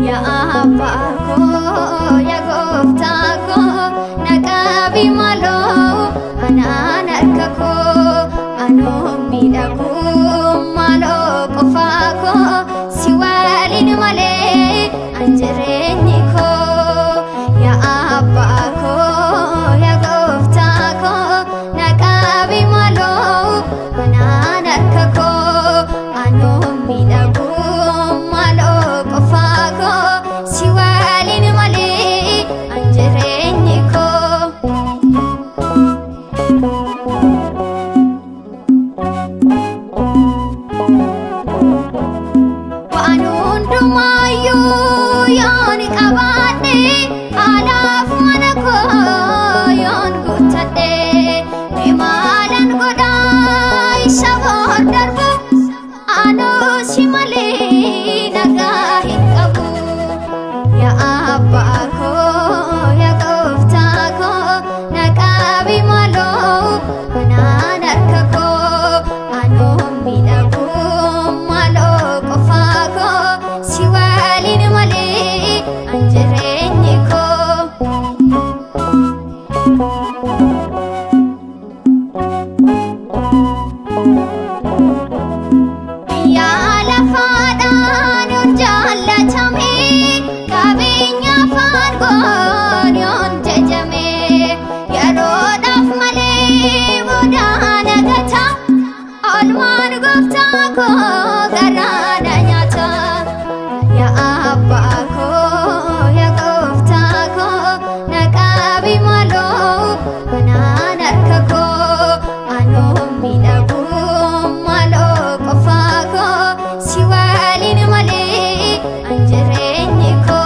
Ya Abba ko ya Gofta ko naqabi malo anan harka ko anu miidhagu malo qofa ko si waliin malee an jireenyi ko ya Abba ko ya Gofta ko naqabi malo anan harka ko anu miidhagu malo qofa ko si waliin malee an jireenyi ko waan hundumayyuu yoon qabaadhe alaaf mana koo yoon guuttadhe mee maalan godhaa isa boor darbu anuu si malee nagaa hin qabu ya Abba ko ya Gofta ko naqabi maloo anaan harka ko anuu miidhagu maloo qofa ko si waliin malee an jireenyi ko yaa lafaadhaan yoon jaallatame qabeenya afaan goon yoon jajame yeroodhaaf malee boodaan agata olmaan Gooftaa koo garaana nyaata yaa Abba ko ya Gofta ko naqabi maloo anaan harka ko anuu miidhagu maloo qofa ko si waliin malee an jireenyi ko